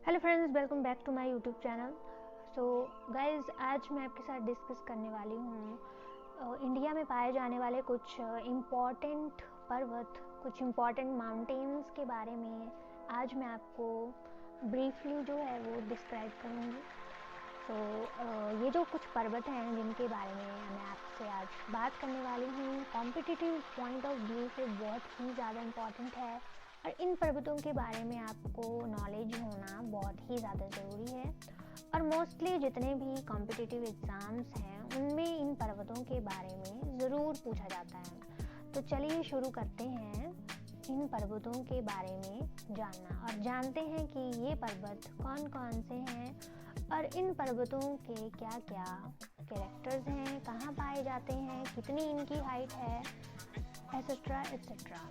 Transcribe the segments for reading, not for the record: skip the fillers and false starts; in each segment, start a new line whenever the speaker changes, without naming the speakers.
Hello friends, welcome back to my YouTube channel. So guys, आज मैं आपके साथ डिस्कस करने वाली हूँ इंडिया में पाए जाने वाले कुछ इम्पॉर्टेंट पर्वत, कुछ इम्पॉर्टेंट माउंटेन्स के बारे में। आज मैं आपको ब्रीफली जो है वो डिस्क्राइब करूँगी। ये जो कुछ पर्वत हैं जिनके बारे में मैं आपसे आज बात करने वाली हूँ, कॉम्पिटिटिव पॉइंट ऑफ व्यू से बहुत ही ज़्यादा इम्पॉर्टेंट है और इन पर्वतों के बारे में आपको नॉलेज होना बहुत ही ज़्यादा ज़रूरी है। और मोस्टली जितने भी कॉम्पिटिटिव एग्ज़ाम्स हैं उनमें इन पर्वतों के बारे में ज़रूर पूछा जाता है। तो चलिए शुरू करते हैं इन पर्वतों के बारे में जानना और जानते हैं कि ये पर्वत कौन कौन से हैं और इन पर्वतों के क्या क्या कैरेक्टर्स हैं, कहाँ पाए जाते हैं, कितनी इनकी हाइट है, एसेट्रा एसेट्रा।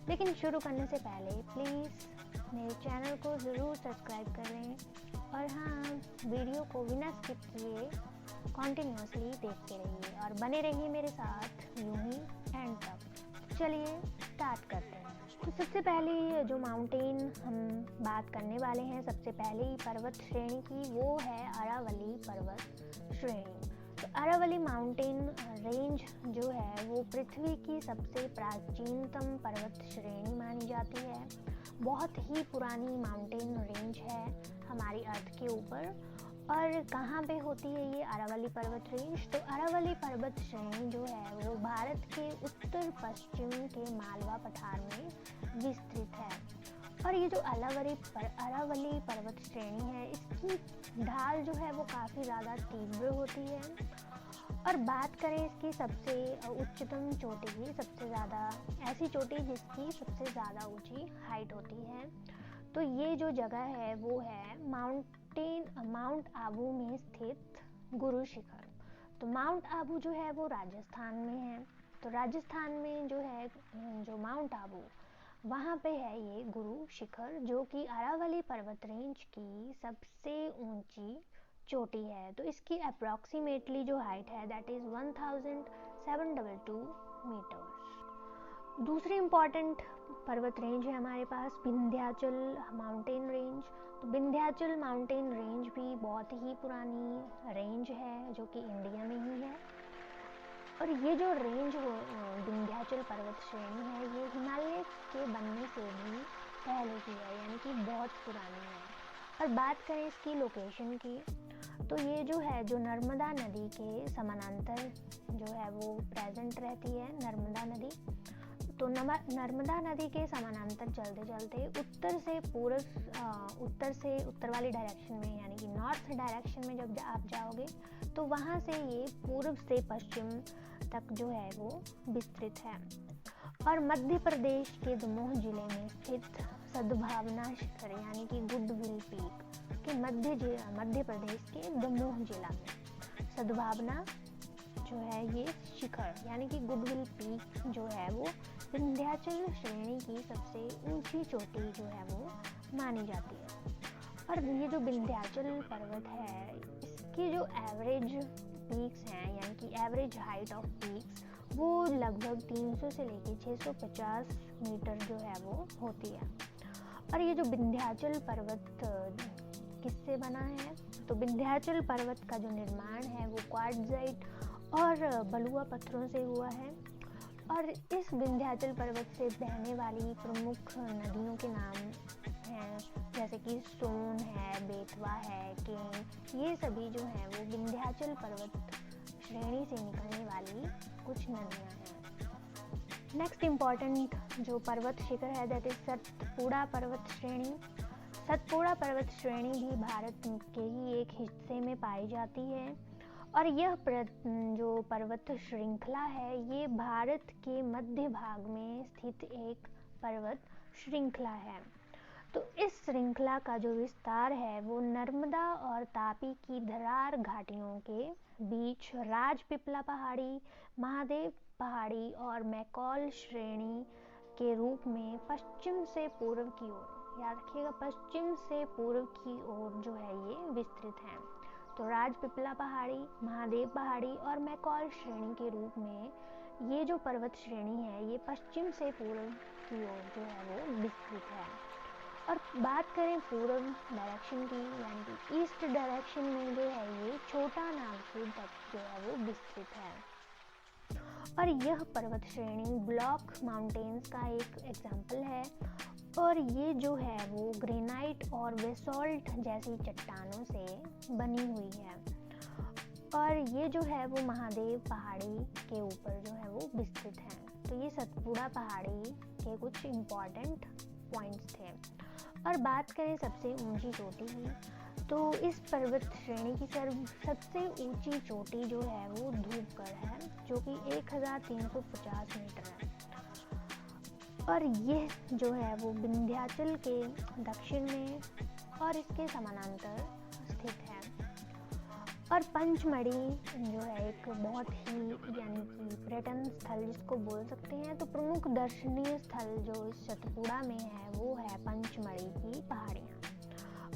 लेकिन शुरू करने से पहले प्लीज़ मेरे चैनल को ज़रूर सब्सक्राइब करें और हाँ, वीडियो को बिना स्किप किए कॉन्टिन्यूसली देखते रहिए और बने रहिए मेरे साथ यूं ही एंड तक। चलिए स्टार्ट करते हैं। तो सबसे पहले जो माउंटेन हम बात करने वाले हैं, सबसे पहले पर्वत श्रेणी की, वो है अरावली पर्वत श्रेणी। तो अरावली माउंटेन रेंज जो है वो पृथ्वी की सबसे प्राचीनतम पर्वत श्रेणी मानी जाती है। बहुत ही पुरानी माउंटेन रेंज है हमारी अर्थ के ऊपर। और कहाँ पे होती है ये अरावली पर्वत रेंज? तो अरावली पर्वत श्रेणी जो है वो भारत के उत्तर पश्चिम के मालवा पठार में विस्तृत है। और ये जो अरावली पर्वत श्रेणी है, इसकी ढाल जो है वो काफ़ी ज़्यादा तीव्र होती है। और बात करें इसकी सबसे उच्चतम चोटी की, सबसे ज़्यादा ऐसी चोटी जिसकी सबसे ज़्यादा ऊंची हाइट होती है, तो ये जो जगह है वो है माउंट आबू में स्थित गुरु शिखर। तो माउंट आबू जो है वो राजस्थान में है। तो राजस्थान में जो है, जो माउंट आबू, वहाँ पे है ये गुरु शिखर, जो कि अरावली पर्वत रेंज की सबसे ऊंची चोटी है। तो इसकी अप्रॉक्सीमेटली जो हाइट है दैट इज़ 1722 मीटर्स। दूसरी इम्पॉर्टेंट पर्वत रेंज है हमारे पास विंध्याचल माउंटेन रेंज। तो विंध्याचल माउंटेन रेंज भी बहुत ही पुरानी रेंज है जो कि इंडिया में ही है। और ये जो रेंज विंध्याचल पर्वत श्रेणी है, ये हिमालय के बनने से भी पहले की है, यानी कि बहुत पुरानी है। और बात करें इसकी लोकेशन की, तो ये जो है, जो नर्मदा नदी के समानांतर जो है वो प्रेजेंट रहती है, नर्मदा नदी। तो नर्मदा नदी के समानांतर चलते चलते उत्तर वाली डायरेक्शन में, यानी कि नॉर्थ डायरेक्शन में जब आप जाओगे तो वहाँ से ये पूर्व से पश्चिम तक जो है वो विस्तृत है। और मध्य प्रदेश के दमोह जिले में स्थित सद्भावना शिखर, यानी कि गुडविल पीक के मध्य प्रदेश के दमोह जिला में सद्भावना जो है ये शिखर, यानी कि गुडविल पीक जो है वो विंध्याचल श्रेणी की सबसे ऊंची चोटी जो है वो मानी जाती है। और ये जो विंध्याचल पर्वत है, इसकी जो एवरेज पीक्स हैं, यानी कि एवरेज हाइट ऑफ पीक्स, वो लगभग 300 से लेके 650 मीटर जो है वो होती है। और ये जो विंध्याचल पर्वत किससे बना है? तो विंध्याचल पर्वत का जो निर्माण है वो क्वार्ट्जाइट और बलुआ पत्थरों से हुआ है। और इस विंध्याचल पर्वत से बहने वाली प्रमुख नदियों के नाम हैं, जैसे कि सोन है, बेतवा है, केन, ये सभी जो हैं वो विंध्याचल पर्वत श्रेणी से निकलने वाली कुछ नदियां हैं। नेक्स्ट इम्पॉर्टेंट जो पर्वत शिखर है दैट इज सतपुड़ा पर्वत श्रेणी। सतपुड़ा पर्वत श्रेणी भी भारत के ही एक हिस्से में पाई जाती है। और यह जो पर्वत श्रृंखला है, ये भारत के मध्य भाग में स्थित एक पर्वत श्रृंखला है। तो इस श्रृंखला का जो विस्तार है वो नर्मदा और तापी की धरार घाटियों के बीच राजपिपला पहाड़ी, महादेव पहाड़ी और मैकॉल श्रेणी के रूप में पश्चिम से पूर्व की ओर, याद रखिएगा, पश्चिम से पूर्व की ओर जो है ये विस्तृत है। तो राजपिपला पहाड़ी, महादेव पहाड़ी और मैकॉल श्रेणी के रूप में ये जो पर्वत श्रेणी है ये पश्चिम से पूर्व की ओर जो है वो विस्तृत है। और बात करें पूर्व डायरेक्शन की, यानी कि ईस्ट डायरेक्शन में जो है ये छोटा नागपुर तक जो है वो विस्तृत है। और यह पर्वत श्रेणी ब्लॉक माउंटेन्स का एक एग्जाम्पल है, और ये जो है वो ग्रेनाइट और बेसॉल्ट जैसी चट्टानों से बनी हुई है, और ये जो है वो महादेव पहाड़ी के ऊपर जो है वो विस्तृत है। तो ये सतपुड़ा पहाड़ी के कुछ इम्पॉर्टेंट पॉइंट्स थे। और बात करें सबसे ऊंची चोटी की, तो इस पर्वत श्रेणी की सबसे ऊंची चोटी जो है वो धूपगढ़ है, जो कि 1350 मीटर है। और यह जो है वो विंध्याचल के दक्षिण में और इसके समानांतर स्थित है। और पंचमढ़ी जो है एक बहुत ही यानी कि पर्यटन स्थल जिसको बोल सकते हैं, तो प्रमुख दर्शनीय स्थल जो इस सतपुड़ा में है वो है पंचमढ़ी की पहाड़ियाँ,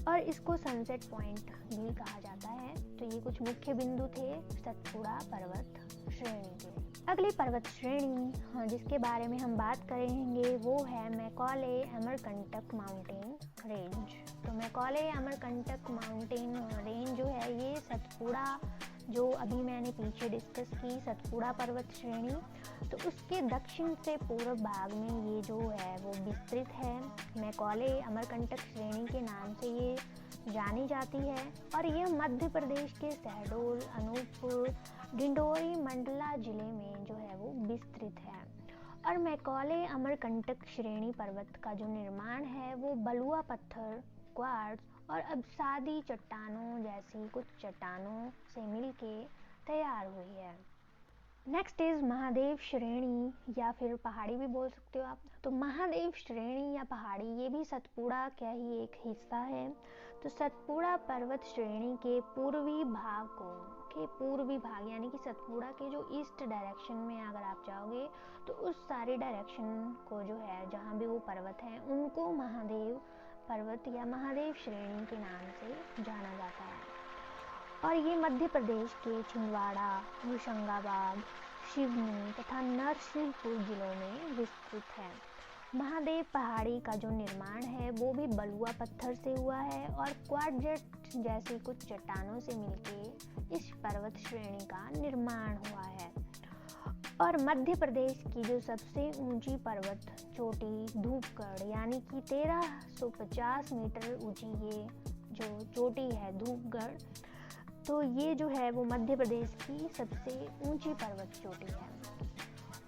और इसको सनसेट पॉइंट भी कहा जाता है। तो ये कुछ मुख्य बिंदु थे सतपुड़ा पर्वत श्रेणी के। अगली पर्वत श्रेणी जिसके बारे में हम बात करेंगे वो है मैकॉले अमरकंटक माउंटेन रेंज। तो मैकॉले अमरकंटक माउंटेन रेंज जो है ये सतपुड़ा, जो अभी मैंने पीछे डिस्कस की सतपुड़ा पर्वत श्रेणी, तो उसके दक्षिण से पूर्व भाग में ये जो है वो विस्तृत है। मैकॉले अमरकंटक श्रेणी के नाम से ये जानी जाती है, और यह मध्य प्रदेश के शहडोल, अनूपपुर, डिंडोरी, मंडला जिले में जो है वो विस्तृत है। और मैकॉले अमरकंटक श्रेणी पर्वत का जो निर्माण है वो बलुआ पत्थर, क्वार्ट्ज और अवसादी चट्टानों जैसी कुछ चट्टानों से मिलके तैयार हुई है। नेक्स्ट इज महादेव श्रेणी, या फिर पहाड़ी भी बोल सकते हो आप। तो महादेव श्रेणी या पहाड़ी ये भी सतपुड़ा का ही एक हिस्सा है। तो सतपुड़ा पर्वत श्रेणी के पूर्वी भाग यानी कि सतपुड़ा के जो ईस्ट डायरेक्शन में अगर आप जाओगे तो उस सारे डायरेक्शन को जो है जहाँ भी वो पर्वत हैं उनको महादेव पर्वत या महादेव श्रेणी के नाम से जाना जाता है। और ये मध्य प्रदेश के छिंदवाड़ा, होशंगाबाद, सिवनी तथा नरसिंहपुर जिलों में विस्तृत है। महादेव पहाड़ी का जो निर्माण है वो भी बलुआ पत्थर से हुआ है और क्वार्ट्ज जैसी कुछ चट्टानों से मिलके इस पर्वत श्रेणी का निर्माण हुआ है। और मध्य प्रदेश की जो सबसे ऊंची पर्वत चोटी धूपगढ़ यानी कि 1350 मीटर ऊंची ये जो चोटी है धूपगढ़, तो ये जो है वो मध्य प्रदेश की सबसे ऊंची पर्वत चोटी है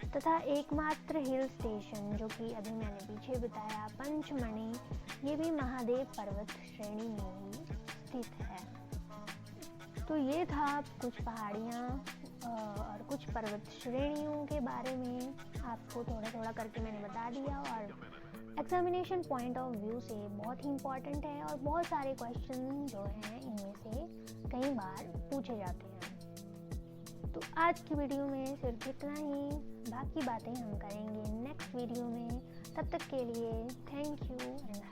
तथा एकमात्र हिल स्टेशन जो कि अभी मैंने पीछे बताया पंचमढ़ी, ये भी महादेव पर्वत श्रेणी में ही स्थित है। तो ये था कुछ पहाड़ियाँ और कुछ पर्वत श्रेणियों के बारे में आपको थोड़ा थोड़ा करके मैंने बता दिया, और एग्जामिनेशन पॉइंट ऑफ व्यू से बहुत ही इम्पॉर्टेंट है और बहुत सारे क्वेश्चन जो हैं इनमें से कई बार पूछे जाते हैं। तो आज की वीडियो में सिर्फ इतना ही, बाकी बातें हम करेंगे नेक्स्ट वीडियो में। तब तक के लिए थैंक यू एंड